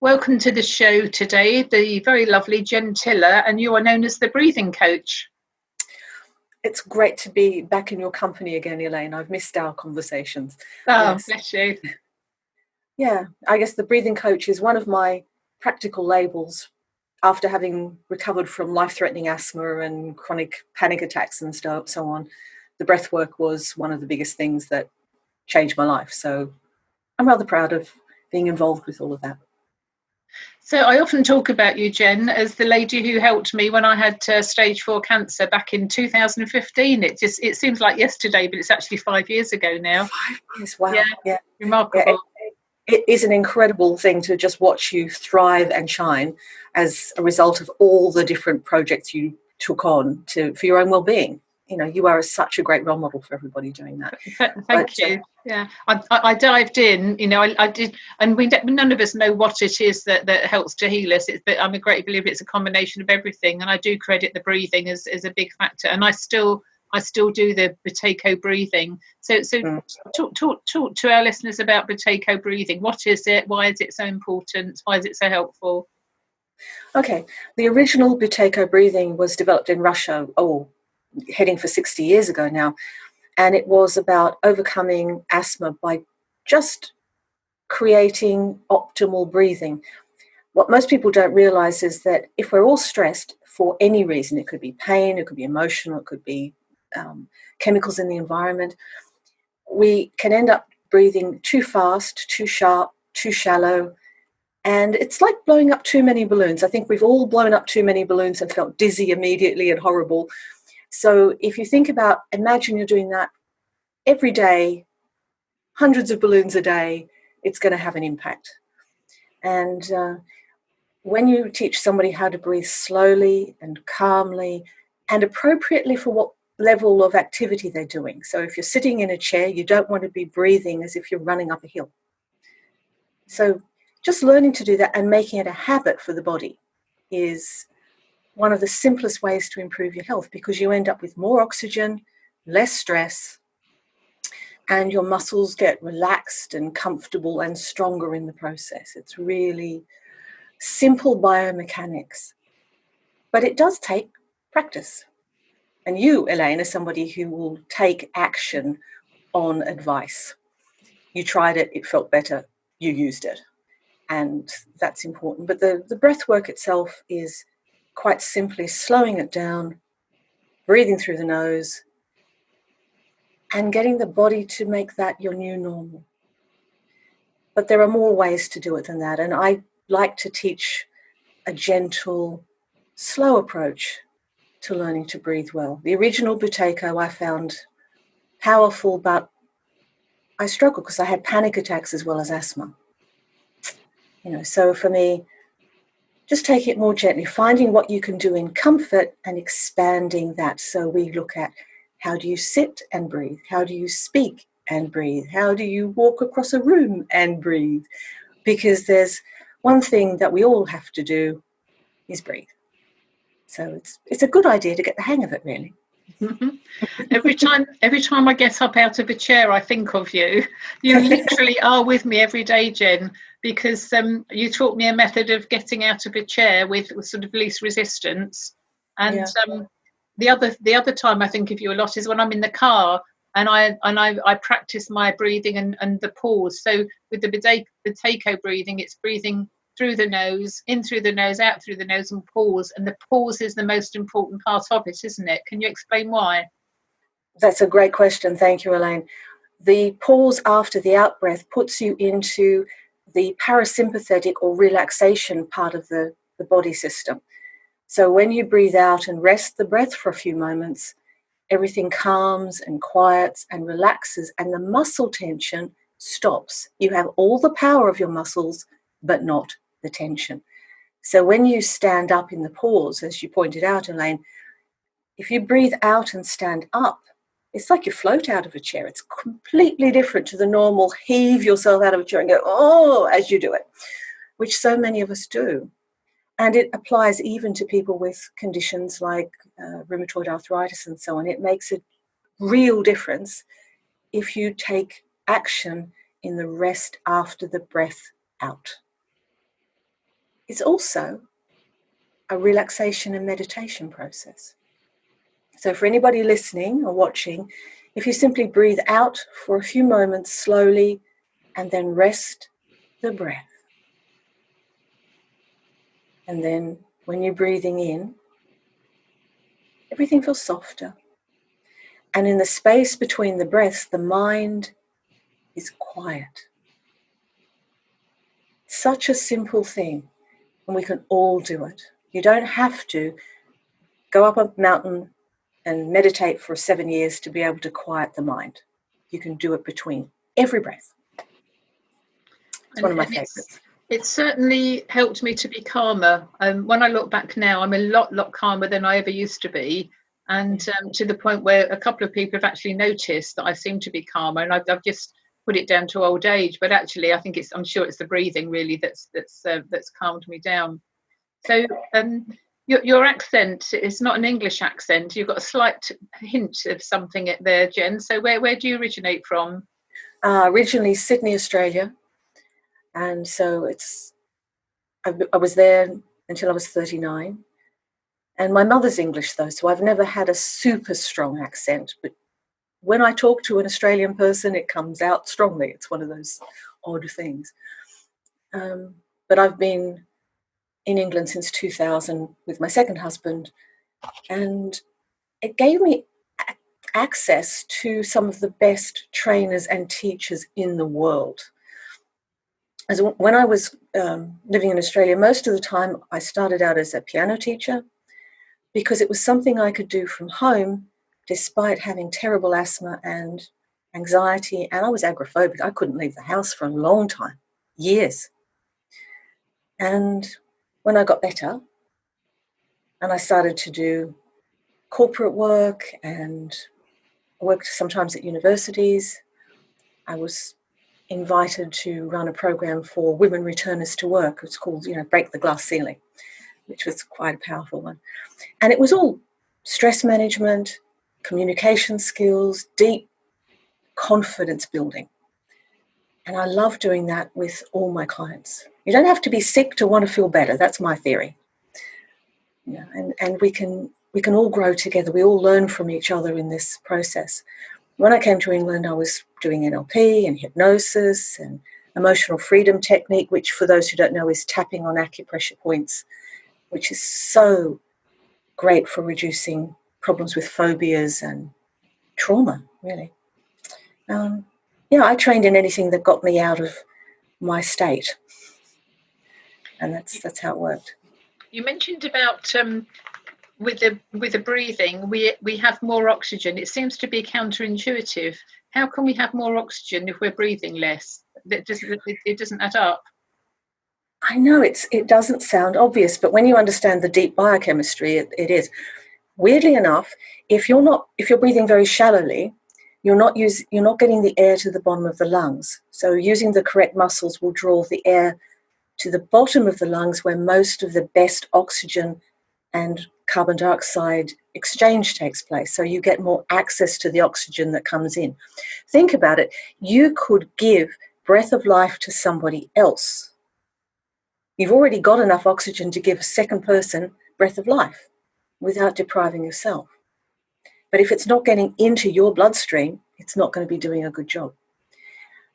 Welcome to the show today, the very lovely Jen Tiller, and you are known as the breathing coach. It's great to be back in your company again, Elaine. I've missed our conversations. Oh, yes. Bless you. Yeah, I guess the breathing coach is one of my practical labels after having recovered from life-threatening asthma and chronic panic attacks and so on. The breath work was one of the biggest things that changed my life. So I'm rather proud of being involved with all of that. So I often talk about you, Jen, as the lady who helped me when I had stage 4 cancer back in 2015. It seems like yesterday, but it's actually 5 years ago now. 5 years, wow. Yeah. Remarkable. Yeah, it is an incredible thing to just watch you thrive and shine as a result of all the different projects you took on for your own well-being. You know, you are such a great role model for everybody doing that. Thank you. Yeah, I dived in, I did, and none of us know what it is that helps to heal us. But I'm a great believer it's a combination of everything, and I do credit the breathing as a big factor. And I still do the Buteyko breathing. So talk to our listeners about Buteyko breathing. What is it? Why is it so important? Why is it so helpful? Okay, the original Buteyko breathing was developed in Russia, heading for 60 years ago now. And it was about overcoming asthma by just creating optimal breathing. What most people don't realize is that if we're all stressed for any reason, it could be pain, it could be emotional, it could be chemicals in the environment, we can end up breathing too fast, too sharp, too shallow. And it's like blowing up too many balloons. I think we've all blown up too many balloons and felt dizzy immediately and horrible. So if you think about, imagine you're doing that every day, hundreds of balloons a day, it's going to have an impact. And when you teach somebody how to breathe slowly and calmly and appropriately for what level of activity they're doing. So if you're sitting in a chair, you don't want to be breathing as if you're running up a hill. So just learning to do that and making it a habit for the body is one of the simplest ways to improve your health, because you end up with more oxygen, less stress, and your muscles get relaxed and comfortable and stronger in the process. It's really simple biomechanics, but it does take practice. And you, Elaine, are somebody who will take action on advice. You tried it, it felt better, you used it. And that's important. But the breath work itself is quite simply slowing it down, breathing through the nose, and getting the body to make that your new normal. But there are more ways to do it than that. And I like to teach a gentle, slow approach to learning to breathe well. The original Buteyko I found powerful, but I struggled because I had panic attacks as well as asthma. So for me, just take it more gently, finding what you can do in comfort and expanding that. So we look at, how do you sit and breathe? How do you speak and breathe? How do you walk across a room and breathe? Because there's one thing that we all have to do is breathe. So it's a good idea to get the hang of it, really. Every time I get up out of a chair, I think of you. You literally are with me every day, Jen, because you taught me a method of getting out of a chair with sort of least resistance. And the other time I think of you a lot is when I'm in the car and I practice my breathing and the pause. So with the Buteyko breathing, it's breathing through the nose, in through the nose, out through the nose, and pause. And the pause is the most important part of it, isn't it? Can you explain why? That's a great question. Thank you, Elaine. The pause after the out-breath puts you into the parasympathetic or relaxation part of the body system. So when you breathe out and rest the breath for a few moments, everything calms and quiets and relaxes, and the muscle tension stops. You have all the power of your muscles, but not the tension. So when you stand up in the pause, as you pointed out, Elaine, if you breathe out and stand up, it's like you float out of a chair. It's completely different to the normal heave yourself out of a chair and go, oh, as you do it, which so many of us do. And it applies even to people with conditions like rheumatoid arthritis and so on. It makes a real difference if you take action in the rest after the breath out. it's also a relaxation and meditation process. So for anybody listening or watching, if you simply breathe out for a few moments slowly and then rest the breath. And then when you're breathing in, everything feels softer. And in the space between the breaths, the mind is quiet. Such a simple thing, and we can all do it. You don't have to go up a mountain and meditate for 7 years to be able to quiet the mind. You can do it between every breath. It's one of my favorites. It's certainly helped me to be calmer. When I look back now, I'm a lot calmer than I ever used to be. And to the point where a couple of people have actually noticed that I seem to be calmer, and I've just put it down to old age. But actually, I think I'm sure it's the breathing really that's calmed me down. So your accent is not an English accent. You've got a slight hint of something there, Jen. So where do you originate from? Originally Sydney, Australia. And so I was there until I was 39. And my mother's English, though, so I've never had a super strong accent. But when I talk to an Australian person, it comes out strongly. It's one of those odd things. But I've been in England since 2000 with my second husband, and it gave me access to some of the best trainers and teachers in the world. As when I was living in Australia, most of the time I started out as a piano teacher because it was something I could do from home despite having terrible asthma and anxiety, and I was agoraphobic. I couldn't leave the house for a long time, years. And when I got better and I started to do corporate work and worked sometimes at universities, I was invited to run a program for women returners to work. It's called, Break the Glass Ceiling, which was quite a powerful one. And it was all stress management, communication skills, deep confidence building. And I love doing that with all my clients. You don't have to be sick to want to feel better. That's my theory. And we can all grow together. We all learn from each other in this process. When I came to England, I was doing NLP and hypnosis and emotional freedom technique, which for those who don't know is tapping on acupressure points, which is so great for reducing problems with phobias and trauma, really. I trained in anything that got me out of my state. And that's how it worked. You mentioned about with the breathing, we have more oxygen. It seems to be counterintuitive. How can we have more oxygen if we're breathing less? It doesn't add up. I know it doesn't sound obvious, but when you understand the deep biochemistry, it is. Weirdly enough, if you're breathing very shallowly, you're not getting the air to the bottom of the lungs. So using the correct muscles will draw the air to the bottom of the lungs where most of the best oxygen and carbon dioxide exchange takes place. So you get more access to the oxygen that comes in. Think about it. You could give breath of life to somebody else. You've already got enough oxygen to give a second person breath of life without depriving yourself. But if it's not getting into your bloodstream, it's not going to be doing a good job.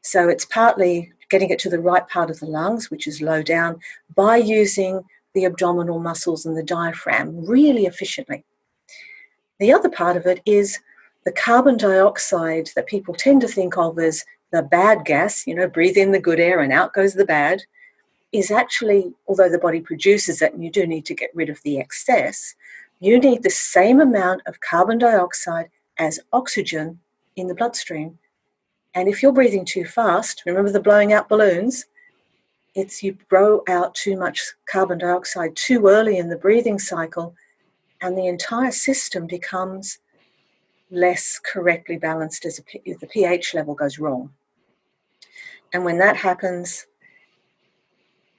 So it's partly getting it to the right part of the lungs, which is low down, by using the abdominal muscles and the diaphragm really efficiently. The other part of it is the carbon dioxide that people tend to think of as the bad gas, breathe in the good air and out goes the bad, is actually, although the body produces it and you do need to get rid of the excess, you need the same amount of carbon dioxide as oxygen in the bloodstream. And if you're breathing too fast, remember the blowing out balloons? It's you blow out too much carbon dioxide too early in the breathing cycle, and the entire system becomes less correctly balanced as the pH level goes wrong. And when that happens,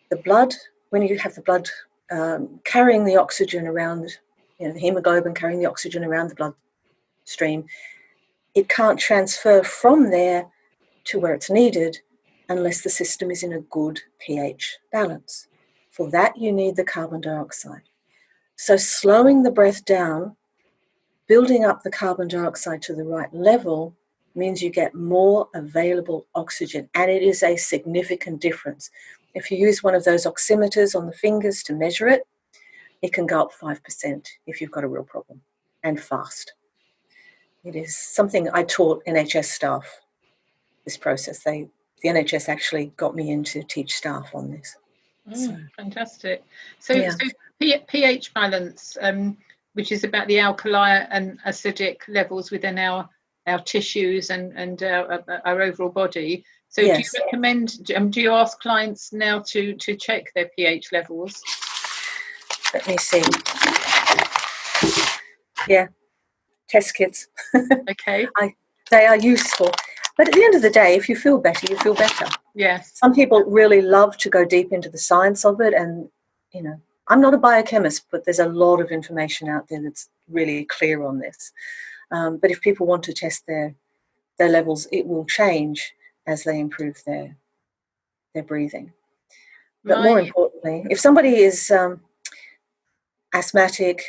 the blood, when you have the blood carrying the oxygen around, the hemoglobin carrying the oxygen around the bloodstream, it can't transfer from there to where it's needed unless the system is in a good pH balance. For that, you need the carbon dioxide. So slowing the breath down, building up the carbon dioxide to the right level means you get more available oxygen, and it is a significant difference. If you use one of those oximeters on the fingers to measure it, it can go up 5% if you've got a real problem, and fast. It is something I taught NHS staff, this process. The NHS actually got me in to teach staff on this. Fantastic. So, yeah. so pH balance, which is about the alkali and acidic levels within our tissues and our overall body. So yes. Do you recommend, do you ask clients now to check their pH levels? Let me see. Yeah, test kits. Okay. They are useful. But at the end of the day, if you feel better, you feel better. Yes. Some people really love to go deep into the science of it. And, you know, I'm not a biochemist, but there's a lot of information out there that's really clear on this. But if people want to test their levels, it will change as they improve their breathing. But more importantly, if somebody is asthmatic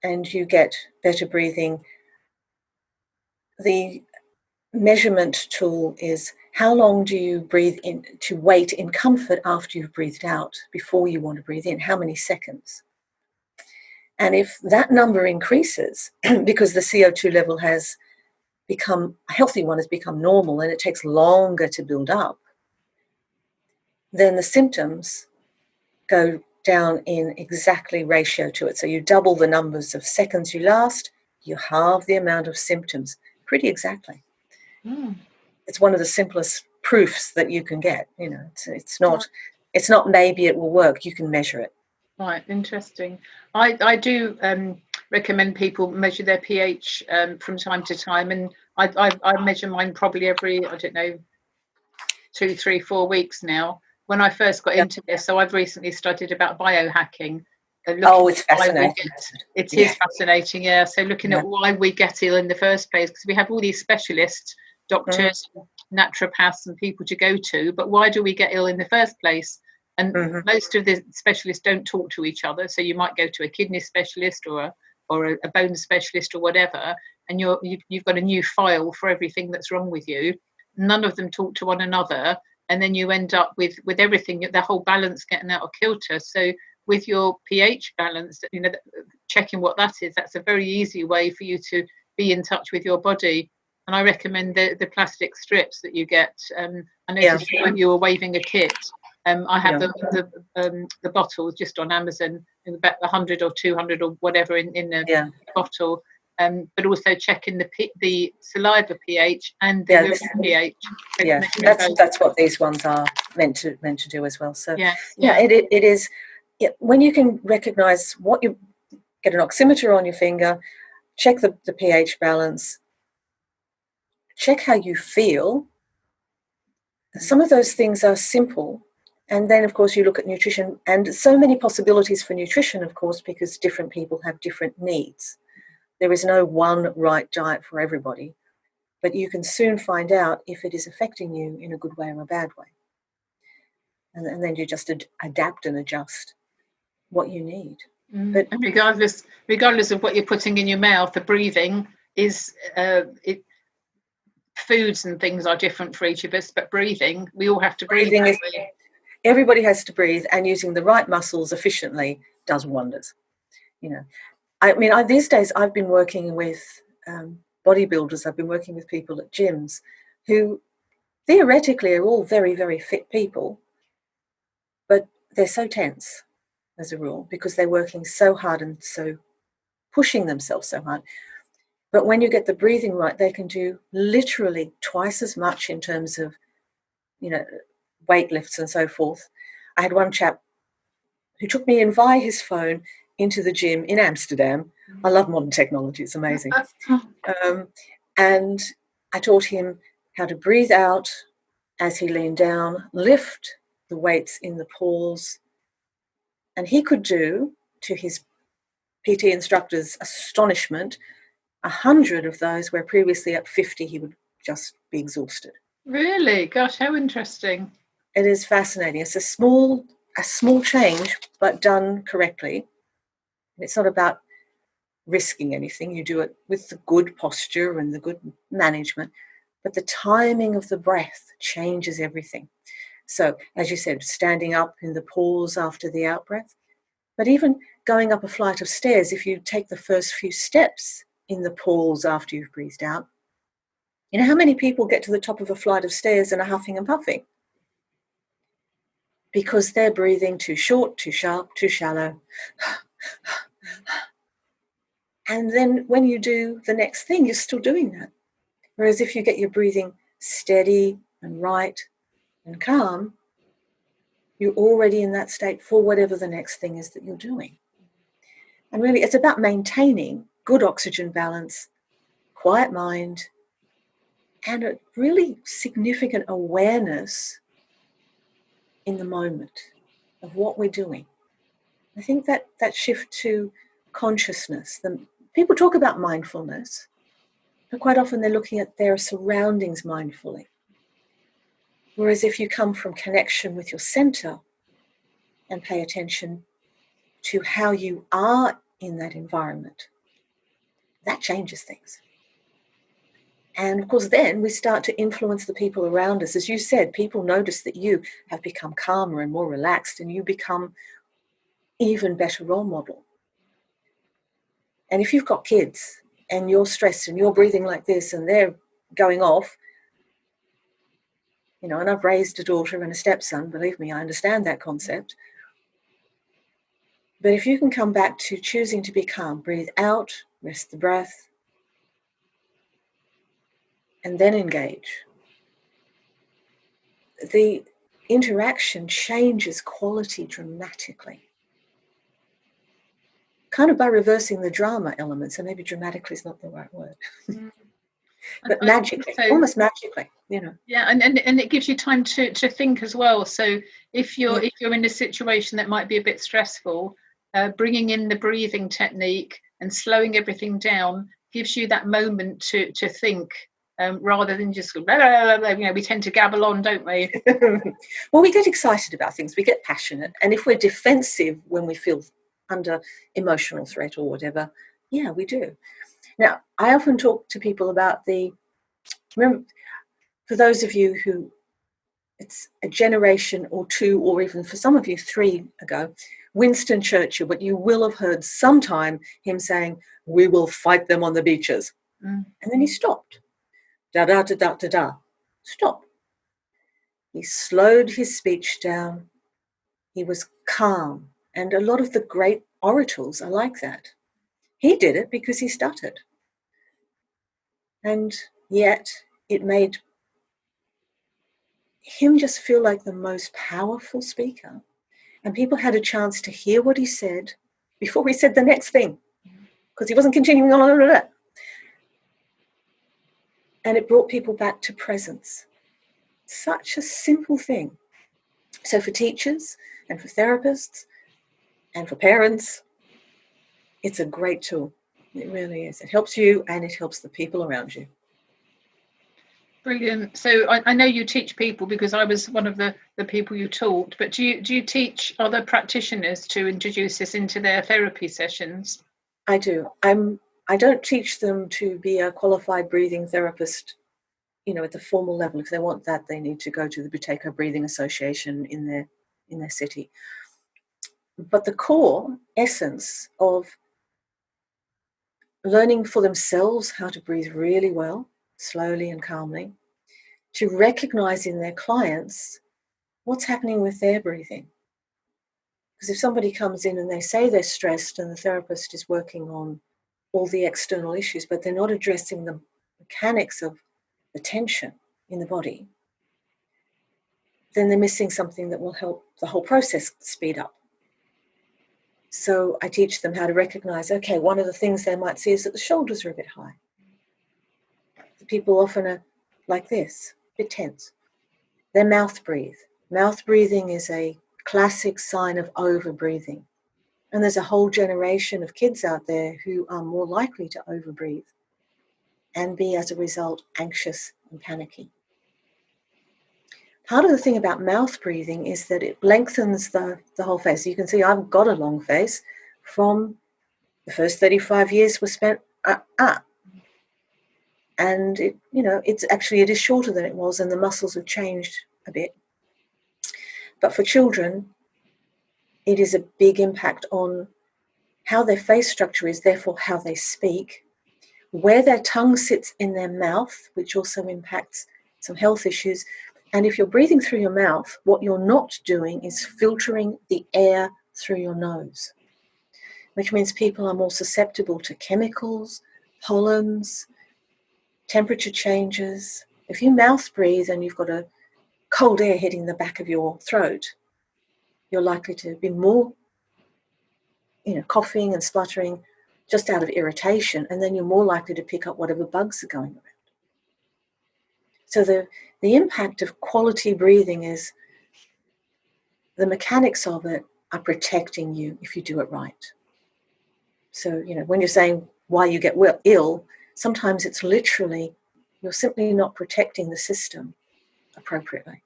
and you get better breathing, the measurement tool is how long do you breathe in to wait in comfort after you've breathed out before you want to breathe in, how many seconds? And if that number increases because the CO2 level has become, a healthy one has become normal and it takes longer to build up, then the symptoms go down in exactly ratio to it. So you double the numbers of seconds you last, you halve the amount of symptoms, pretty exactly. It's one of the simplest proofs that you can get. You know, it's not maybe it will work. You can measure it. Right, interesting. I do recommend people measure their pH from time to time, and I measure mine probably every, I don't know, 2, 3, 4 weeks now. When I first got into this, so I've recently studied about biohacking. It's fascinating. It is fascinating, yeah. So looking at why we get ill in the first place, because we have all these specialists, doctors, naturopaths and people to go to, but why do we get ill in the first place? And most of the specialists don't talk to each other. So you might go to a kidney specialist or a bone specialist or whatever, and you've got a new file for everything that's wrong with you. None of them talk to one another, and then you end up with everything, the whole balance getting out of kilter. So with your pH balance, you know, checking what that is, that's a very easy way for you to be in touch with your body. And I recommend the plastic strips that you get. I noticed when you were waving a kit. I have the bottles just on Amazon, about 100 or 200 or whatever in the bottle. But also checking the saliva pH and the urine pH. Yeah, that's what these ones are meant to do as well. So it is. When you can recognise what you get, an oximeter on your finger, check the pH balance, check how you feel. Some of those things are simple. And then, of course, you look at nutrition, and so many possibilities for nutrition, of course, because different people have different needs. There is no one right diet for everybody, but you can soon find out if it is affecting you in a good way or a bad way. And then you just adapt and adjust what you need. But and regardless of what you're putting in your mouth, the breathing is foods and things are different for each of us, but breathing, we all have to breathe. Everybody has to breathe, and using the right muscles efficiently does wonders. You know, I mean, these days I've been working with bodybuilders. I've been working with people at gyms who theoretically are all very, very fit people, but they're so tense as a rule because they're working so hard and so pushing themselves so hard. But when you get the breathing right, they can do literally twice as much in terms of, you know, weight lifts and so forth. I had one chap who took me in via his phone into the gym in Amsterdam. I love modern technology, it's amazing. And I taught him how to breathe out as he leaned down, lift the weights in the pause, and he could do, to his PT instructor's astonishment, 100 of those, where previously at 50 he would just be exhausted. Really? Gosh, how interesting. It is fascinating. It's a small a small change, but done correctly. It's not about risking anything. You do it with the good posture and the good management, but the timing of the breath changes everything. So, as you said, standing up in the pause after the out-breath, but even going up a flight of stairs, if you take the first few steps in the pause after you've breathed out, you know how many people get to the top of a flight of stairs and are huffing and puffing? Because they're breathing too short, too sharp, too shallow. And then when you do the next thing, you're still doing that. Whereas if you get your breathing steady and right and calm, you're already in that state for whatever the next thing is that you're doing. And really, it's about maintaining good oxygen balance, quiet mind, and a really significant awareness in the moment of what we're doing. I think that shift to consciousness, people talk about mindfulness, but quite often they're looking at their surroundings mindfully. Whereas if you come from connection with your center and pay attention to how you are in that environment, that changes things. And of course, then we start to influence the people around us. As you said, people notice that you have become calmer and more relaxed, and you become even better role model. And if you've got kids and you're stressed and you're breathing like this and they're going off, you know, and I've raised a daughter and a stepson, believe me, I understand that concept. But if you can come back to choosing to be calm, breathe out, rest the breath, and then engage, the interaction changes quality dramatically. Kind of by reversing the drama elements, and maybe dramatically is not the right word, but magically, almost magically, you know. Yeah, and it gives you time to think as well. So if you're in a situation that might be a bit stressful, bringing in the breathing technique and slowing everything down gives you that moment to think, rather than just blah, blah, blah, blah. You know, we tend to gabble on, don't we? Well, we get excited about things, we get passionate, and if we're defensive when we feel under emotional threat or whatever, yeah, we do. Now, I often talk to people about remember, for those of you who it's a generation or two, or even for some of you 3 ago, Winston Churchill, but you will have heard sometime him saying, "We will fight them on the beaches." And then he stopped. Da da da da da da. Stop. He slowed his speech down. He was calm. And a lot of the great orators are like that. He did it because he stuttered. And yet it made him just feel like the most powerful speaker. And people had a chance to hear what he said before he said the next thing, because he wasn't continuing on. And it brought people back to presence. Such a simple thing. So for teachers and for therapists and for parents, it's a great tool. It really is. It helps you and it helps the people around you. Brilliant. So I know you teach people, because I was one of the people you taught, but do you teach other practitioners to introduce this into their therapy sessions? I do. I don't teach them to be a qualified breathing therapist, you know, at the formal level. If they want that, they need to go to the Buteyko Breathing Association in their city. But the core essence of learning for themselves how to breathe really well, slowly and calmly, to recognize in their clients what's happening with their breathing. Because if somebody comes in and they say they're stressed and the therapist is working on all the external issues, but they're not addressing the mechanics of the tension in the body, then they're missing something that will help the whole process speed up. So I teach them how to recognize, okay, one of the things they might see is that the shoulders are a bit high. The people often are like this, a bit tense. They mouth breathe. Mouth breathing is a classic sign of over-breathing. And there's a whole generation of kids out there who are more likely to over-breathe and be, as a result, anxious and panicky. part of the thing about mouth breathing is that it lengthens the whole face. You can see I've got a long face from the first 35 years was spent and it, it is shorter than it was, and the muscles have changed a bit. But for children, it is a big impact on how their face structure is, therefore how they speak, where their tongue sits in their mouth, which also impacts some health issues. And if you're breathing through your mouth, what you're not doing is filtering the air through your nose, which means people are more susceptible to chemicals, pollens, temperature changes. If you mouth breathe and you've got a cold air hitting the back of your throat, you're likely to be more, coughing and spluttering just out of irritation, and then you're more likely to pick up whatever bugs are going around. So the impact of quality breathing is the mechanics of it are protecting you if you do it right. So, when you're saying why you get ill, sometimes it's literally you're simply not protecting the system appropriately.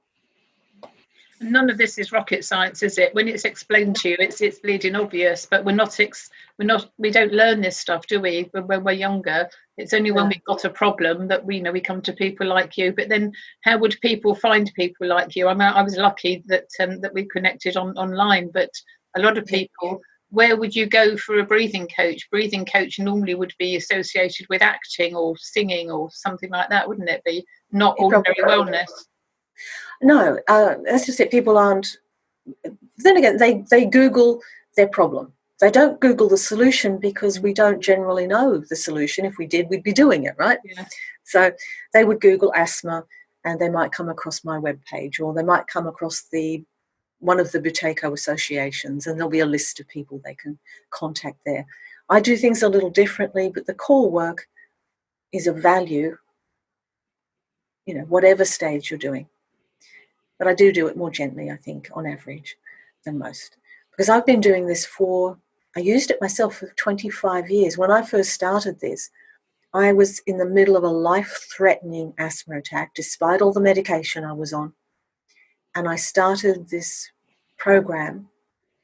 None of this is rocket science, is it? When it's explained to you, it's bleeding obvious. But we don't learn this stuff, do we? When we're younger, it's only when we've got a problem that we come to people like you. But then, how would people find people like you? I was lucky that we connected online, but a lot of people. Where would you go for a breathing coach? Breathing coach normally would be associated with acting or singing or something like that, wouldn't it be? Not ordinary wellness. No, that's just it. People aren't. Then again, they Google their problem. They don't Google the solution because we don't generally know the solution. If we did, we'd be doing it, right? Yeah. So they would Google asthma, and they might come across my webpage, or they might come across one of the Buteyko associations, and there'll be a list of people they can contact there. I do things a little differently, but the core work is of value, whatever stage you're doing. But I do it more gently, I think, on average, than most. Because I've been doing this I used it myself for 25 years. When I first started this, I was in the middle of a life-threatening asthma attack, despite all the medication I was on. And I started this program,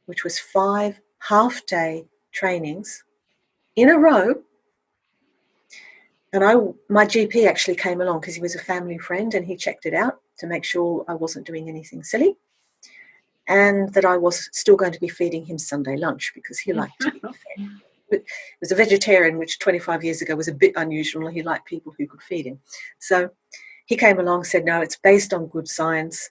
which was 5 half-day trainings in a row. And my GP actually came along because he was a family friend, and he checked it out to make sure I wasn't doing anything silly, and that I was still going to be feeding him Sunday lunch because he liked to be fed. But he was a vegetarian, which 25 years ago was a bit unusual. He liked people who could feed him. So he came along, said, no, it's based on good science.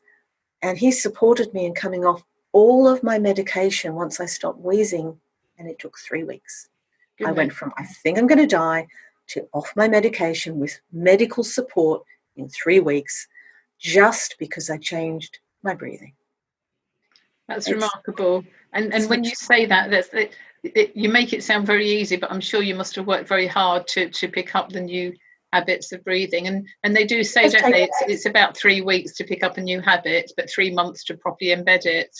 And he supported me in coming off all of my medication once I stopped wheezing, and it took 3 weeks. Goodness. I went from, I think I'm going to die, to off my medication with medical support in 3 weeks, just because I changed my breathing. That's remarkable. And when you say that, you make it sound very easy, but I'm sure you must have worked very hard to pick up the new habits of breathing. And they do say, don't they, it's about 3 weeks to pick up a new habit, but 3 months to properly embed it.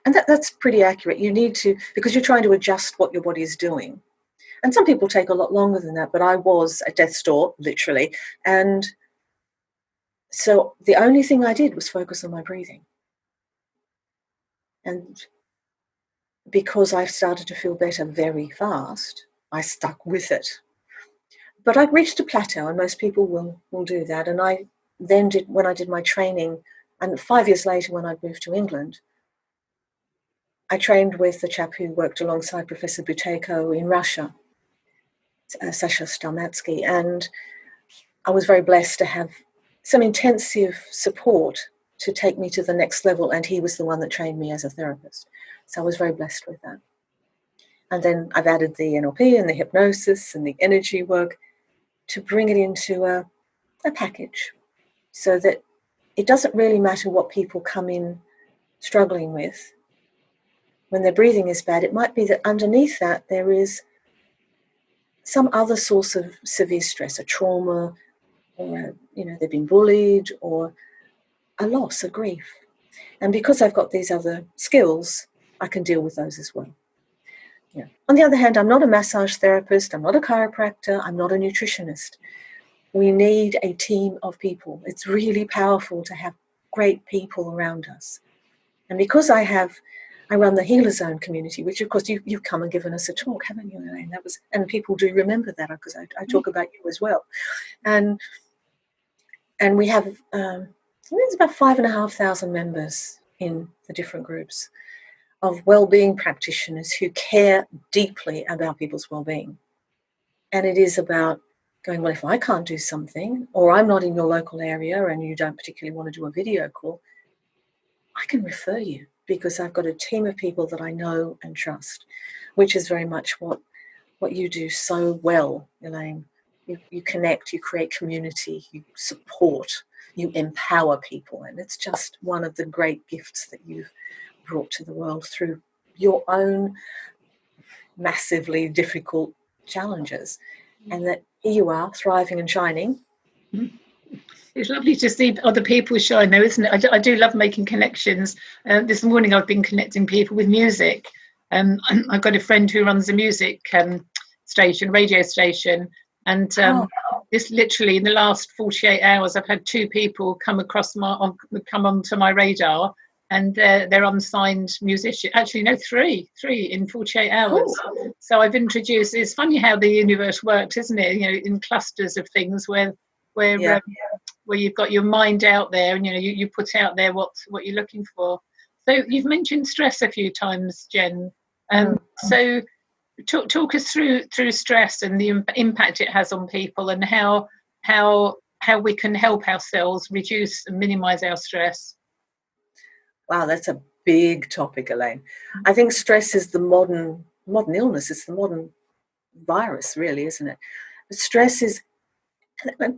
And that's pretty accurate. You need to, because you're trying to adjust what your body is doing. And some people take a lot longer than that, but I was at death's door, literally. And so the only thing I did was focus on my breathing. And because I started to feel better very fast, I stuck with it. But I reached a plateau, and most people will do that. And I then when I did my training, and 5 years later when I moved to England, I trained with the chap who worked alongside Professor Buteyko in Russia, Sasha Stalmatsky, and I was very blessed to have some intensive support to take me to the next level, and he was the one that trained me as a therapist. So I was very blessed with that. And then I've added the NLP and the hypnosis and the energy work to bring it into a package, so that it doesn't really matter what people come in struggling with. When their breathing is bad, it might be that underneath that there is some other source of severe stress, a trauma, or they've been bullied, or a loss, a grief. And because I've got these other skills, I can deal with those as well. Yeah. On the other hand, I'm not a massage therapist, I'm not a chiropractor, I'm not a nutritionist. We need a team of people. It's really powerful to have great people around us. And because I run the Healer Zone community, which of course you've come and given us a talk, haven't you, Elaine? And people do remember that because I talk about you as well. And we have, I think there's about 5,500 members in the different groups of well-being practitioners who care deeply about people's well-being. And it is about going, well, if I can't do something, or I'm not in your local area and you don't particularly want to do a video call, I can refer you because I've got a team of people that I know and trust, which is very much what you do so well, Elaine. You connect, you create community, you support, you empower people. And it's just one of the great gifts that you've brought to the world through your own massively difficult challenges. And that here you are, thriving and shining. It's lovely to see other people shine though, isn't it? I do love making connections. This morning I've been connecting people with music. I've got a friend who runs a music radio station, and this literally in the last 48 hours I've had 2 people come onto my radar, and they're unsigned musicians. Actually, no, three in 48 hours. Ooh. So I've introduced. It's funny how the universe works, isn't it? You know, in clusters of things where you've got your mind out there, and you put out there what you're looking for. So you've mentioned stress a few times, Jen. So talk us through stress and the impact it has on people, and how we can help ourselves reduce and minimize our stress. Wow, that's a big topic, Elaine. I think stress is the modern illness. It's the modern virus, really, isn't it? Stress is,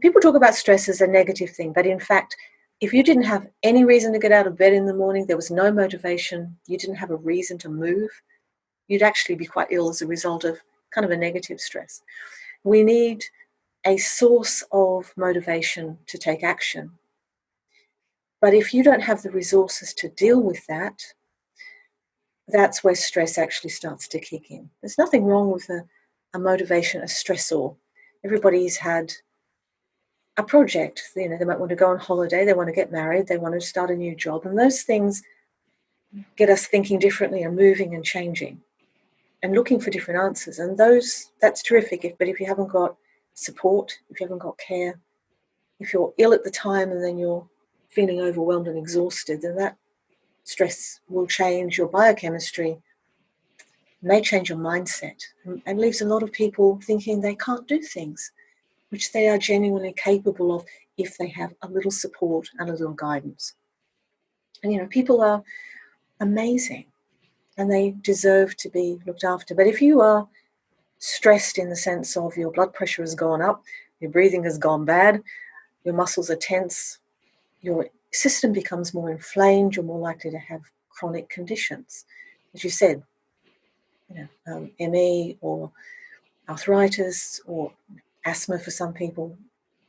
people talk about stress as a negative thing, but in fact, if you didn't have any reason to get out of bed in the morning, there was no motivation, you didn't have a reason to move, you'd actually be quite ill as a result of kind of a negative stress. We need a source of motivation to take action. But if you don't have the resources to deal with that, that's where stress actually starts to kick in. There's nothing wrong with a motivation, a stressor. Everybody's had a project. They might want to go on holiday, they want to get married, they want to start a new job, and those things get us thinking differently and moving and changing and looking for different answers. And that's terrific. But if you haven't got support, if you haven't got care, if you're ill at the time and then you're feeling overwhelmed and exhausted, then that stress will change your biochemistry, may change your mindset, and leaves a lot of people thinking they can't do things which they are genuinely capable of if they have a little support and a little guidance. And people are amazing and they deserve to be looked after. But if you are stressed in the sense of your blood pressure has gone up, your breathing has gone bad, your muscles are tense, your system becomes more inflamed, you're more likely to have chronic conditions. As you said, ME or arthritis or asthma for some people.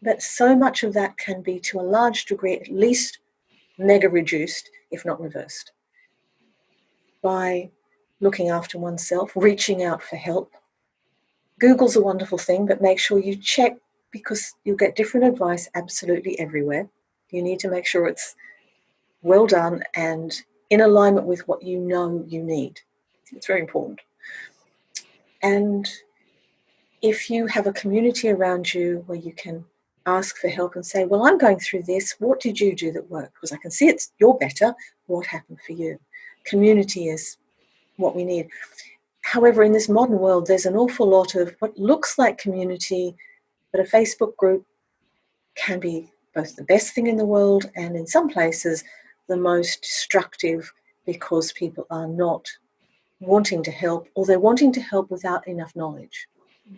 But so much of that can be, to a large degree, at least mega reduced, if not reversed, by looking after oneself, reaching out for help. Google's a wonderful thing, but make sure you check, because you'll get different advice absolutely everywhere. You need to make sure it's well done and in alignment with what you know you need. It's very important. And if you have a community around you where you can ask for help and say, well, I'm going through this, what did you do that worked? Because I can see you're better. What happened for you? Community is what we need. However, in this modern world, there's an awful lot of what looks like community, but a Facebook group can be both the best thing in the world and in some places the most destructive, because people are not wanting to help, or they're wanting to help without enough knowledge.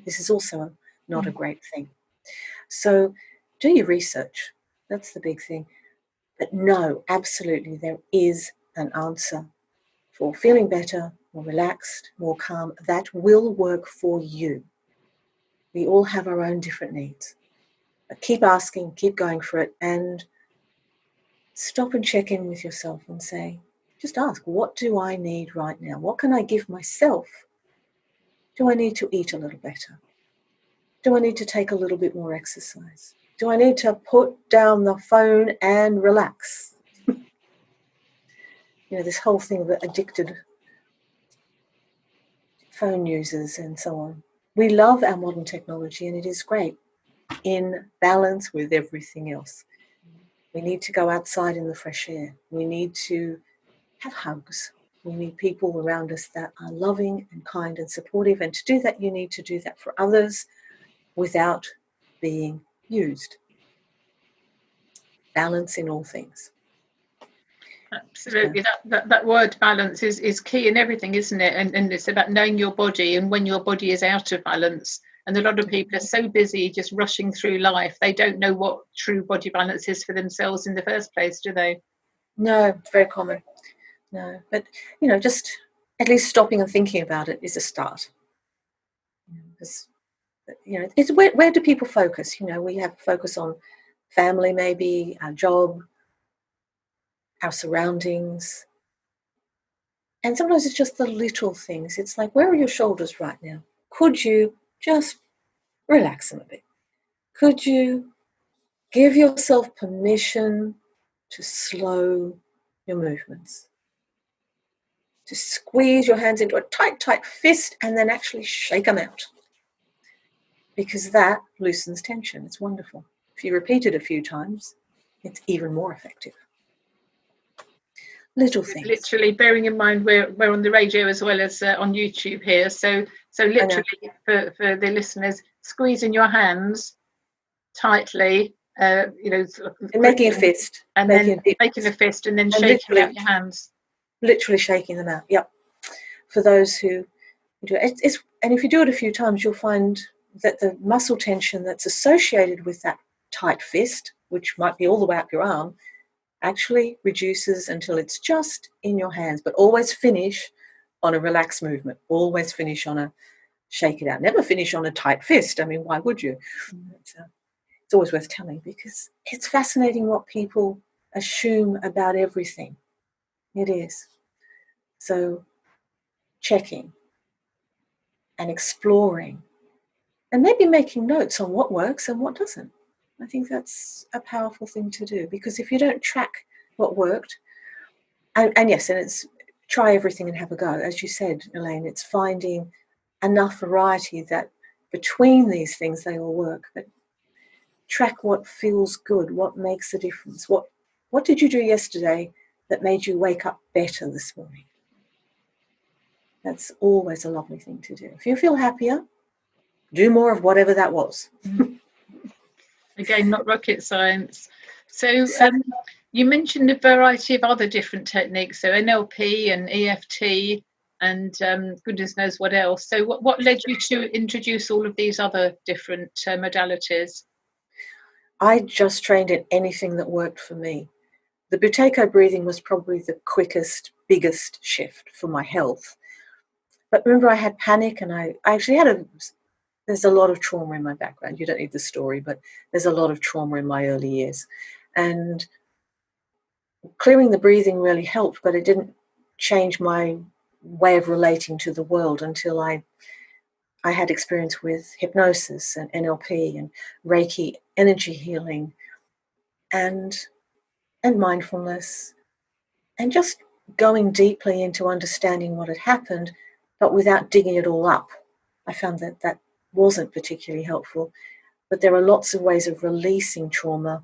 This is also not a great thing. So do your research. That's the big thing. But no, absolutely, there is an answer for feeling better, more relaxed, more calm. That will work for you. We all have our own different needs. But keep asking, keep going for it, and stop and check in with yourself and say, just ask, what do I need right now? What can I give myself? Do I need to eat a little better? Do I need to take a little bit more exercise? Do I need to put down the phone and relax? this whole thing of addicted phone users and so on. We love our modern technology, and it is great in balance with everything else. We need to go outside in the fresh air. We need to have hugs. We need people around us that are loving and kind and supportive. And to do that, you need to do that for others without being used. Balance in all things. Absolutely. That word balance is key in everything, isn't it? And it's about knowing your body and when your body is out of balance. And a lot of people are so busy just rushing through life, they don't know what true body balance is for themselves in the first place, do they? No, it's very common. No, but, just at least stopping and thinking about it is a start. Because, it's where do people focus? We have focus on family, maybe, our job, our surroundings. And sometimes it's just the little things. It's like, where are your shoulders right now? Could you just relax them a bit? Could you give yourself permission to slow your movements? To squeeze your hands into a tight, tight fist and then actually shake them out. Because that loosens tension. It's wonderful. If you repeat it a few times, it's even more effective. Little things. Literally, bearing in mind we're on the radio as well as on YouTube here. So literally for the listeners, squeezing your hands tightly, and making a fist. And then making a fist and then shaking out your hands. Literally shaking them out, yep. For those who do it. And if you do it a few times, you'll find that the muscle tension that's associated with that tight fist, which might be all the way up your arm, actually reduces until it's just in your hands. But always finish on a relaxed movement. Always finish on a shake it out. Never finish on a tight fist. I mean, why would you? It's always worth telling, because it's fascinating what people assume about everything. It is. So checking and exploring and maybe making notes on what works and what doesn't. I think that's a powerful thing to do, because if you don't track what worked, and yes, and it's try everything and have a go. As you said, Elaine, it's finding enough variety that between these things they all work. But track what feels good, what makes a difference. What did you do yesterday that made you wake up better this morning? That's always a lovely thing to do. If you feel happier, do more of whatever that was. Again, not rocket science. So you mentioned a variety of other different techniques, so NLP and EFT and goodness knows what else. So what led you to introduce all of these other different modalities? I just trained in anything that worked for me. The Buteyko breathing was probably the quickest, biggest shift for my health. But remember, I had panic, and I actually had there's a lot of trauma in my background. You don't need the story, but there's a lot of trauma in my early years. And clearing the breathing really helped, but it didn't change my way of relating to the world until I had experience with hypnosis and NLP and Reiki, energy healing, and mindfulness, and just going deeply into understanding what had happened, but without digging it all up. I found that wasn't particularly helpful. But there are lots of ways of releasing trauma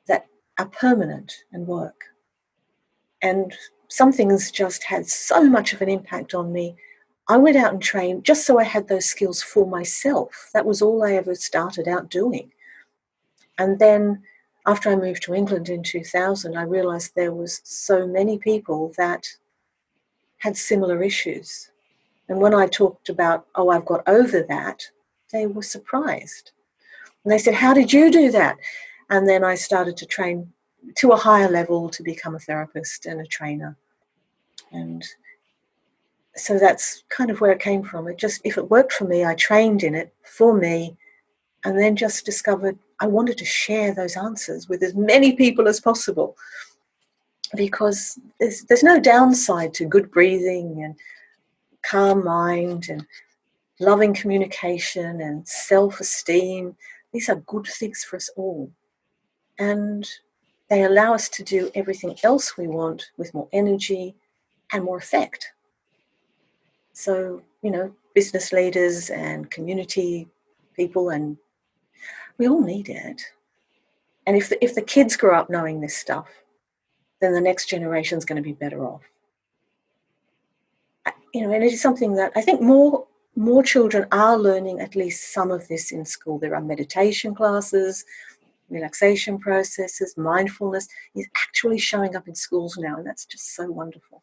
that are permanent and work. And some things just had so much of an impact on me. I went out and trained just so I had those skills for myself. That was all I ever started out doing. And then after I moved to England in 2000, I realized there was so many people that had similar issues. And when I talked about, I've got over that, they were surprised. And they said, how did you do that? And then I started to train to a higher level to become a therapist and a trainer. And so that's kind of where it came from. If it worked for me, I trained in it for me, and then just discovered I wanted to share those answers with as many people as possible, because there's no downside to good breathing and calm mind and loving communication and self-esteem. These are good things for us all. And they allow us to do everything else we want with more energy and more effect. So, business leaders and community people, and we all need it. And if the kids grow up knowing this stuff, then the next generation is going to be better off. And it is something that I think more children are learning at least some of this in school. There are meditation classes, relaxation processes, mindfulness is actually showing up in schools now, and that's just so wonderful.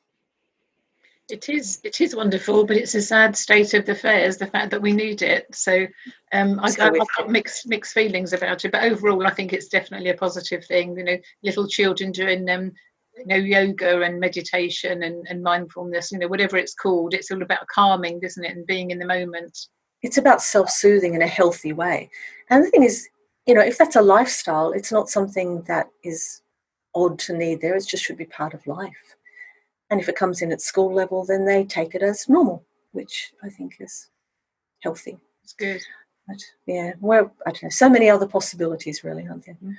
It is wonderful, but it's a sad state of affairs, the fact that we need it. So I've got mixed feelings about it, but overall I think it's definitely a positive thing. Little children doing yoga and meditation and mindfulness, whatever it's called, it's all about calming, isn't it, and being in the moment. It's about self-soothing in a healthy way. And the thing is, if that's a lifestyle, it's not something that is odd to need there. It just should be part of life. And if it comes in at school level, then they take it as normal, which I think is healthy. It's good. But yeah, I don't know, so many other possibilities really, aren't there? Mm-hmm.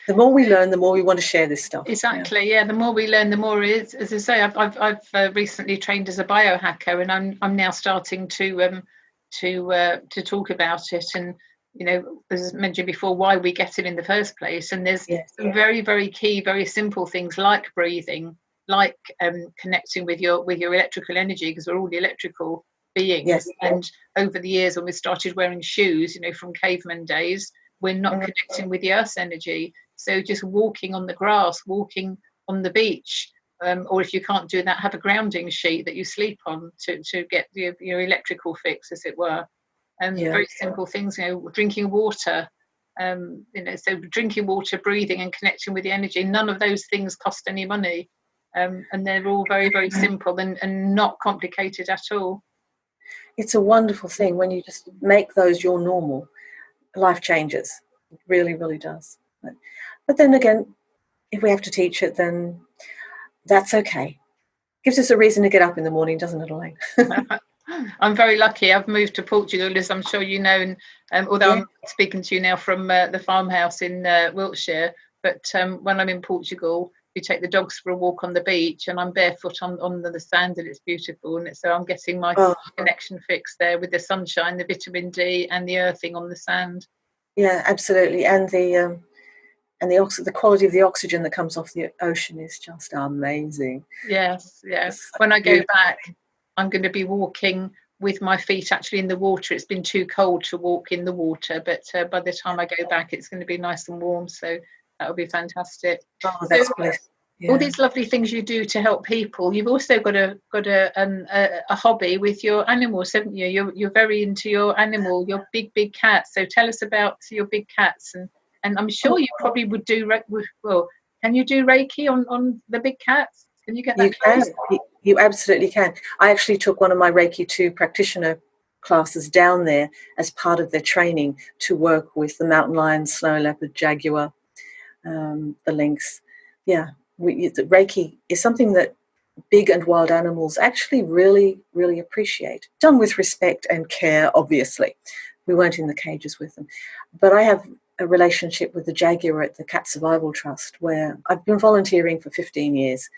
The more we learn, the more we want to share this stuff. Exactly, yeah. The more we learn, the more it is. As I say, I've recently trained as a biohacker, and I'm now starting to talk about it, and as mentioned before, why we get it in the first place. And there's some very, very key, very simple things like breathing, like connecting with your electrical energy, because we're all electrical beings. Yes. And over the years, when we started wearing shoes, from caveman days, we're not connecting with the earth's energy. So just walking on the grass, walking on the beach, or if you can't do that, have a grounding sheet that you sleep on to get your electrical fix, as it were. Very simple things, drinking water, so drinking water, breathing and connecting with the energy. None of those things cost any money. And they're all very, very simple and not complicated at all. It's a wonderful thing when you just make those your normal. Life changes. It really, really does. But then again, if we have to teach it, then that's okay. Gives us a reason to get up in the morning, doesn't it, Elaine? I'm very lucky. I've moved to Portugal, as I'm sure you know, and although I'm speaking to you now from the farmhouse in Wiltshire, but when I'm in Portugal, we take the dogs for a walk on the beach, and I'm barefoot on the sand, and it's beautiful. And so I'm getting my connection fix there with the sunshine, the vitamin D, and the earthing on the sand. Yeah, absolutely. And the quality of the oxygen that comes off the ocean is just amazing. Yes. When I go back, I'm going to be walking with my feet actually in the water. It's been too cold to walk in the water, but by the time I go back, it's going to be nice and warm. So that would be fantastic. Oh, that's great. Yeah. All these lovely things you do to help people. You've also got a hobby with your animals, haven't you? You're very into your animal, your big cats. So tell us about your big cats, and I'm sure you probably would do. Well, can you do Reiki on the big cats? Can you get that? You can. You absolutely can. I actually took one of my Reiki 2 practitioner classes down there as part of their training to work with the mountain lion, snow leopard, jaguar, the lynx. Yeah. Reiki is something that big and wild animals actually really, really appreciate. Done with respect and care, obviously. We weren't in the cages with them. But I have a relationship with the jaguar at the Cat Survival Trust, where I've been volunteering for 15 years.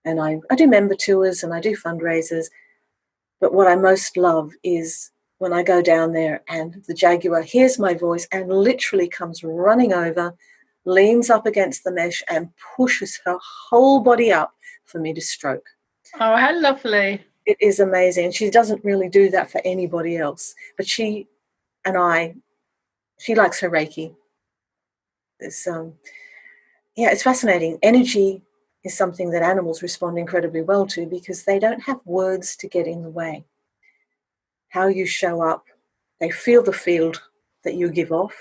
And I do member tours and I do fundraisers. But what I most love is when I go down there and the jaguar hears my voice and literally comes running over, leans up against the mesh and pushes her whole body up for me to stroke. Oh, how lovely. It is amazing. She doesn't really do that for anybody else. But she likes her Reiki. It's fascinating. Energy is something that animals respond incredibly well to because they don't have words to get in the way. How you show up, they feel the field that you give off.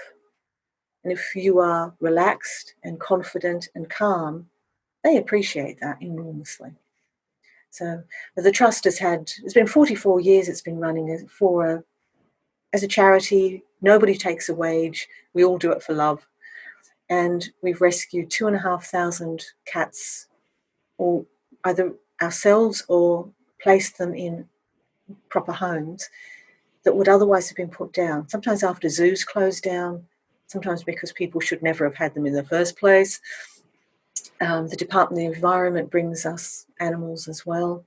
And if you are relaxed and confident and calm, they appreciate that enormously. So the trust it's been 44 years it's been running as a charity. Nobody takes a wage. We all do it for love. And we've rescued 2,500 cats, or either ourselves or placed them in proper homes that would otherwise have been put down. Sometimes after zoos close down, sometimes because people should never have had them in the first place. The Department of the Environment brings us animals as well.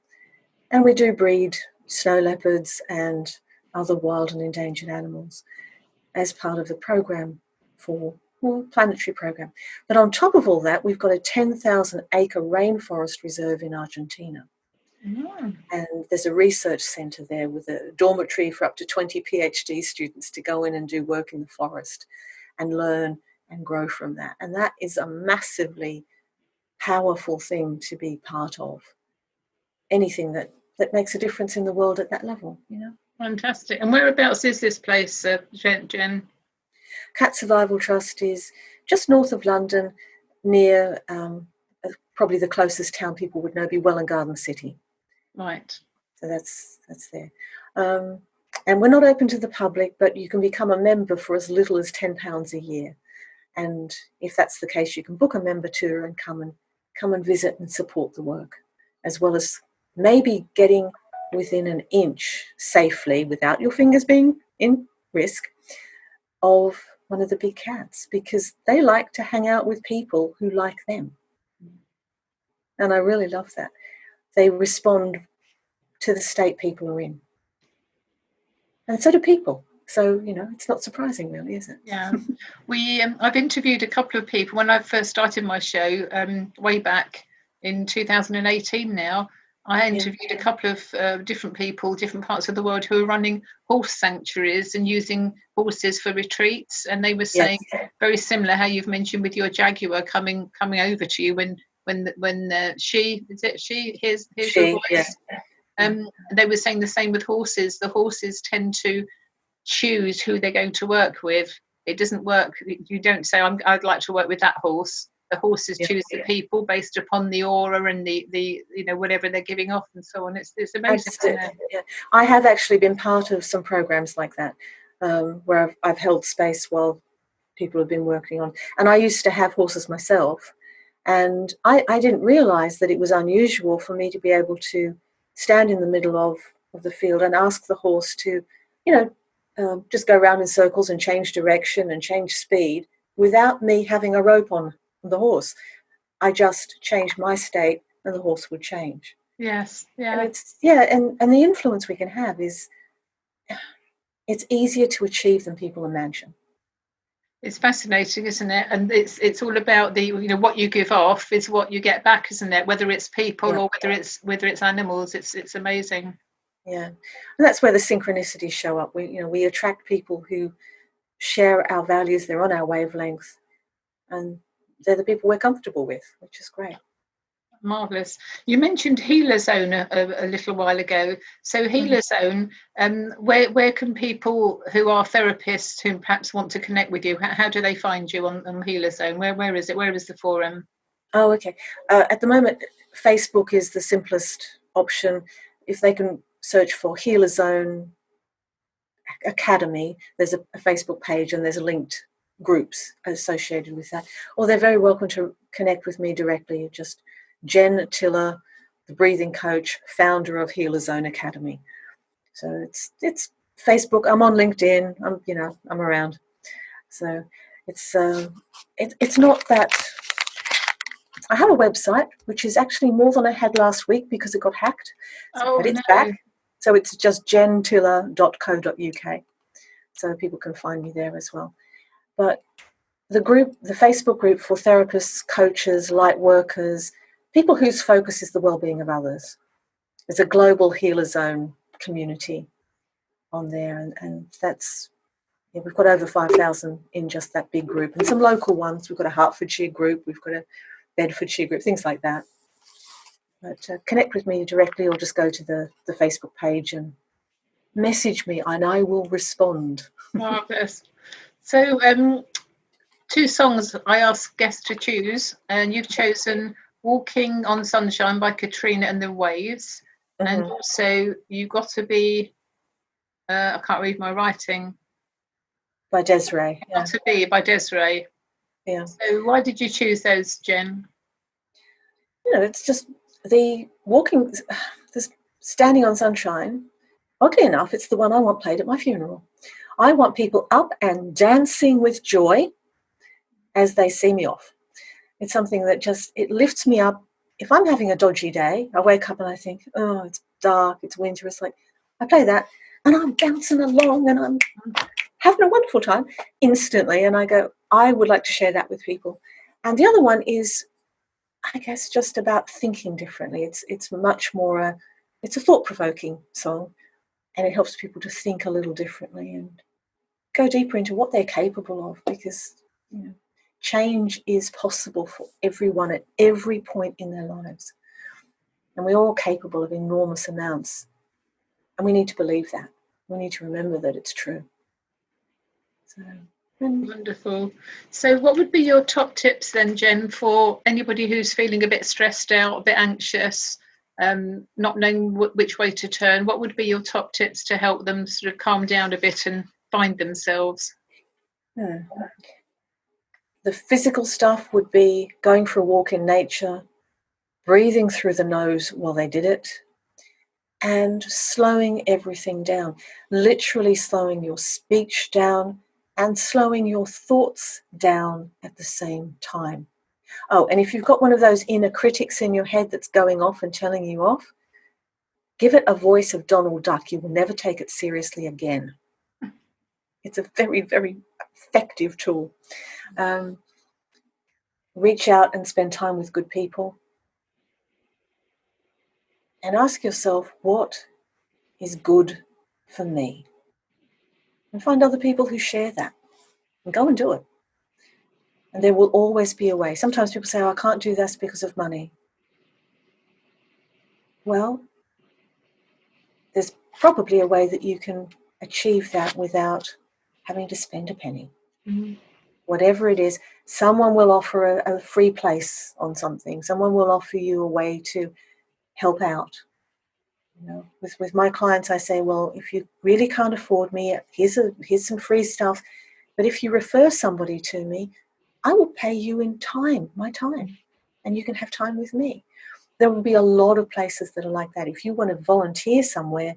And we do breed snow leopards and other wild and endangered animals as part of the program planetary program. But on top of all that, we've got a 10,000 acre rainforest reserve in Argentina. Mm. And there's a research centre there with a dormitory for up to 20 PhD students to go in and do work in the forest and learn and grow from that. And that is a massively powerful thing to be part of. Anything that makes a difference in the world at that level, you know. Fantastic. And whereabouts is this place, Jen? Cat Survival Trust is just north of London, near probably the closest town people would know be Welwyn Garden City. Right. So that's there. And we're not open to the public, but you can become a member for as little as £10 a year. And if that's the case, you can book a member tour and come and visit and support the work, as well as maybe getting within an inch safely, without your fingers being in risk, of one of the big cats, because they like to hang out with people who like them. And I really love that. They respond to the state people are in. And so do people. So, you know, it's not surprising really, is it? Yeah. I've interviewed a couple of people when I first started my show, way back in 2018 now. I interviewed a couple of different people, different parts of the world, who are running horse sanctuaries and using horses for retreats. And they were saying very similar how you've mentioned with your jaguar coming over to you when she hears your voice. They were saying the same with horses. The horses tend to choose who they're going to work with. It doesn't work. You don't say, I'd like to work with that horse. The horses choose the people based upon the aura and the you know, whatever they're giving off and so on. It's amazing. Yeah. I have actually been part of some programs like that, where I've held space while people have been working on. And I used to have horses myself, and I didn't realize that it was unusual for me to be able to stand in the middle of the field and ask the horse to, you know, just go around in circles and change direction and change speed without me having a rope on the horse. I just changed my state and the horse would change. Yes, yeah. And it's and the influence we can have is, it's easier to achieve than people imagine. It's fascinating, isn't it? And it's all about the, you know, what you give off is what you get back, isn't it? Whether it's people or whether it's animals, it's amazing. Yeah, and that's where the synchronicities show up. We attract people who share our values. They're on our wavelength, and they're the people we're comfortable with, which is great. Marvelous. You mentioned Healer Zone a little while ago. So Healer Zone, where can people who are therapists who perhaps want to connect with you, how do they find you on Healer Zone? Where is it? Where is the forum? Oh, okay. At the moment, Facebook is the simplest option. If they can search for Healer Zone Academy, there's a Facebook page and there's linked groups associated with that. Or they're very welcome to connect with me directly. Just Jen Tiller, the breathing coach, founder of Healer Zone Academy. So it's Facebook. I'm on LinkedIn. I'm around. So it's not that. I have a website which is actually more than I had last week because it got hacked. But it's back. So it's just jentiller.co.uk. So people can find me there as well. But the Facebook group for therapists, coaches, light workers, people whose focus is the well-being of others. There's a global Healer Zone community on there, and that's, we've got over 5,000 in just that big group, and some local ones. We've got a Hertfordshire group, we've got a Bedfordshire group, things like that. But connect with me directly, or just go to the Facebook page and message me, and I will respond. Marvelous. So, 2 songs I ask guests to choose, and you've chosen Walking on Sunshine by Katrina and the Waves, and also You Got to Be, I can't read my writing. By Desiree. Got to Be by Desiree. Yeah. So why did you choose those, Jen? It's just the standing on sunshine. Oddly enough, it's the one I want played at my funeral. I want people up and dancing with joy as they see me off. It's something that just, it lifts me up. If I'm having a dodgy day, I wake up and I think, oh, it's dark, it's winter. It's like, I play that and I'm bouncing along and I'm having a wonderful time instantly. And I go, I would like to share that with people. And the other one is, I guess, just about thinking differently. It's much more, it's a thought-provoking song, and it helps people to think a little differently and go deeper into what they're capable of, because change is possible for everyone at every point in their lives. And we're all capable of enormous amounts. And we need to believe that. We need to remember that it's true. So, wonderful. So what would be your top tips then, Jen, for anybody who's feeling a bit stressed out, a bit anxious, not knowing which way to turn? What would be your top tips to help them sort of calm down a bit and find themselves? The physical stuff would be going for a walk in nature, breathing through the nose while they did it, and slowing everything down, literally slowing your speech down and slowing your thoughts down at the same time. Oh, and if you've got one of those inner critics in your head that's going off and telling you off, give it a voice of Donald Duck. You will never take it seriously again. It's a very, very effective tool. Reach out and spend time with good people. And ask yourself, what is good for me? And find other people who share that. And go and do it. And there will always be a way. Sometimes people say, oh, I can't do this because of money. Well, there's probably a way that you can achieve that without having to spend a penny. Mm-hmm. Whatever it is, someone will offer a free place on something. Someone will offer you a way to help out. With my clients, I say, well, if you really can't afford me, here's some free stuff. But if you refer somebody to me, I will pay you in time, my time, and you can have time with me. There will be a lot of places that are like that. If you want to volunteer somewhere,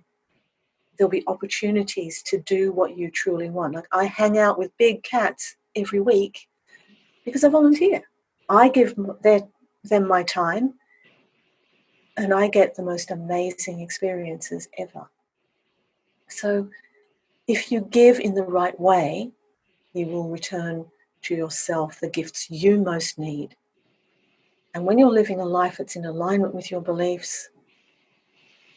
there'll be opportunities to do what you truly want. Like, I hang out with big cats every week because I volunteer. I give them my time, and I get the most amazing experiences ever. So if you give in the right way, you will return to yourself the gifts you most need. And when you're living a life that's in alignment with your beliefs,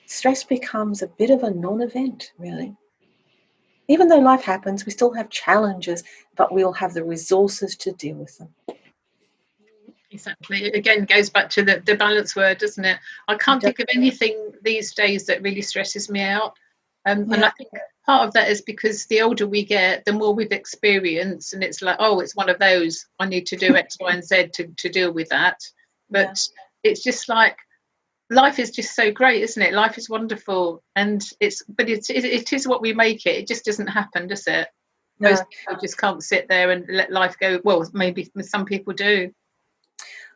stress becomes a bit of a non-event, really. Even though life happens, we still have challenges, but we'll have the resources to deal with them. Exactly. It again goes back to the balance word, doesn't it? I can't think of anything these days that really stresses me out. And I think part of that is because the older we get, the more we've experienced, and it's like, oh, it's one of those, I need to do X, Y, and Z to deal with that. But it's just like, life is just so great, isn't it? Life is wonderful, and it is what we make it. It just doesn't happen, does it? No. Most people just can't sit there and let life go. Well, maybe some people do.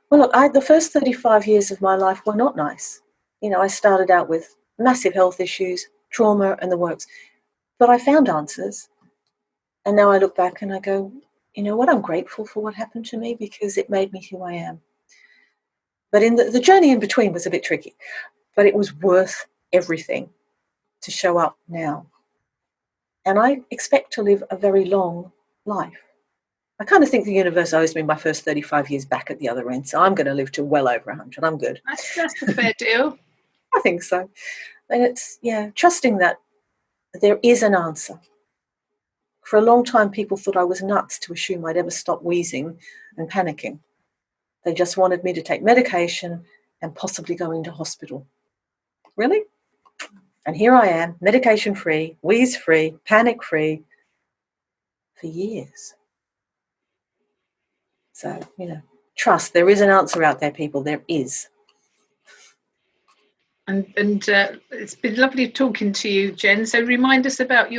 Well, look, the first 35 years of my life were not nice. I started out with massive health issues, trauma, and the works. But I found answers. And now I look back and I go, you know what? I'm grateful for what happened to me because it made me who I am. But in the journey in between was a bit tricky. But it was worth everything to show up now. And I expect to live a very long life. I kind of think the universe owes me my first 35 years back at the other end, so I'm going to live to well over 100. I'm good. That's a fair deal. I think so. And it's, trusting that there is an answer. For a long time, people thought I was nuts to assume I'd ever stop wheezing and panicking. They just wanted me to take medication and possibly go into hospital. Really? And here I am, medication-free, wheeze-free, panic-free for years. So, trust. There is an answer out there, people. There is. And it's been lovely talking to you, Jen. So remind us about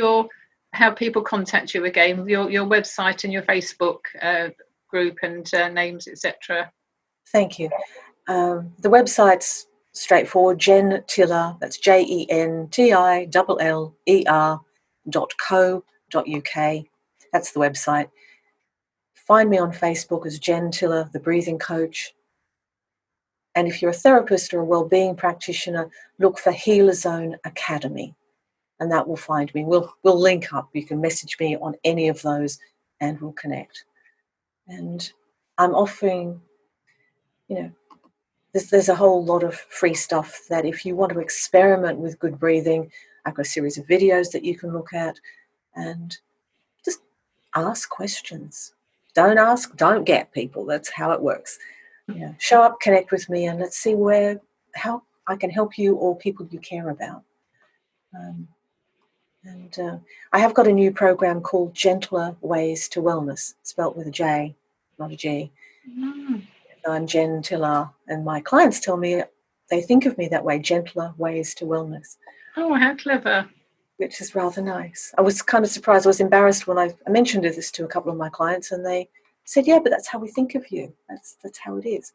how people contact you again, your website and your Facebook group and names, etc. Thank you. The website's straightforward, Jen Tiller, that's JENTILLER.co.uk. mindfulness.uk. That's the website. Find me on Facebook as Jen Tiller, the breathing coach. And if you're a therapist or a wellbeing practitioner, look for Healer Zone Academy, and that will find me. We'll link up. You can message me on any of those, and we'll connect. And I'm offering, there's a whole lot of free stuff that if you want to experiment with good breathing, I've got a series of videos that you can look at, and just ask questions. Don't ask, don't get, people. That's how it works. Show up, connect with me, and let's see how I can help you or people you care about. I have got a new program called Gentler Ways to Wellness, spelt with a J, not a G. I'm Jen Tiller, and my clients tell me they think of me that way, Gentler Ways to Wellness. Oh, how clever. Which is rather nice. I was kind of surprised. I was embarrassed when I mentioned this to a couple of my clients, and they said, yeah, but that's how we think of you. That's how it is.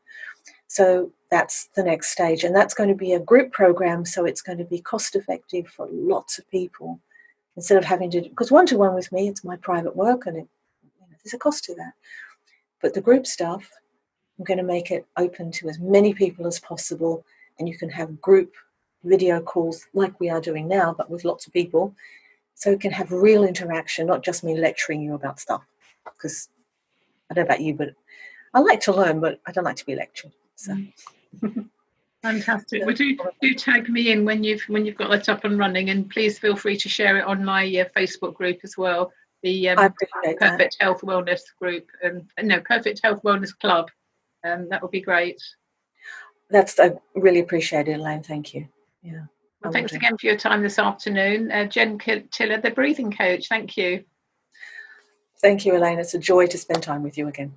So that's the next stage, and that's going to be a group program, so it's going to be cost effective for lots of people. Instead of having to, because one-to-one with me, it's my private work, and there's a cost to that. But the group stuff, I'm going to make it open to as many people as possible, and you can have group video calls like we are doing now, but with lots of people, so you can have real interaction, not just me lecturing you about stuff. Because I don't know about you, but I like to learn, but I don't like to be lectured. So. Fantastic. Well, do tag me in when you've got that up and running, and please feel free to share it on my Facebook group as well. The Perfect Health Wellness group, Perfect Health Wellness Club. That would be great. I really appreciate it, Elaine. Thank you. Yeah. Well, thanks again for your time this afternoon, Jen Tiller, the breathing coach. Thank you. Thank you, Elaine. It's a joy to spend time with you again.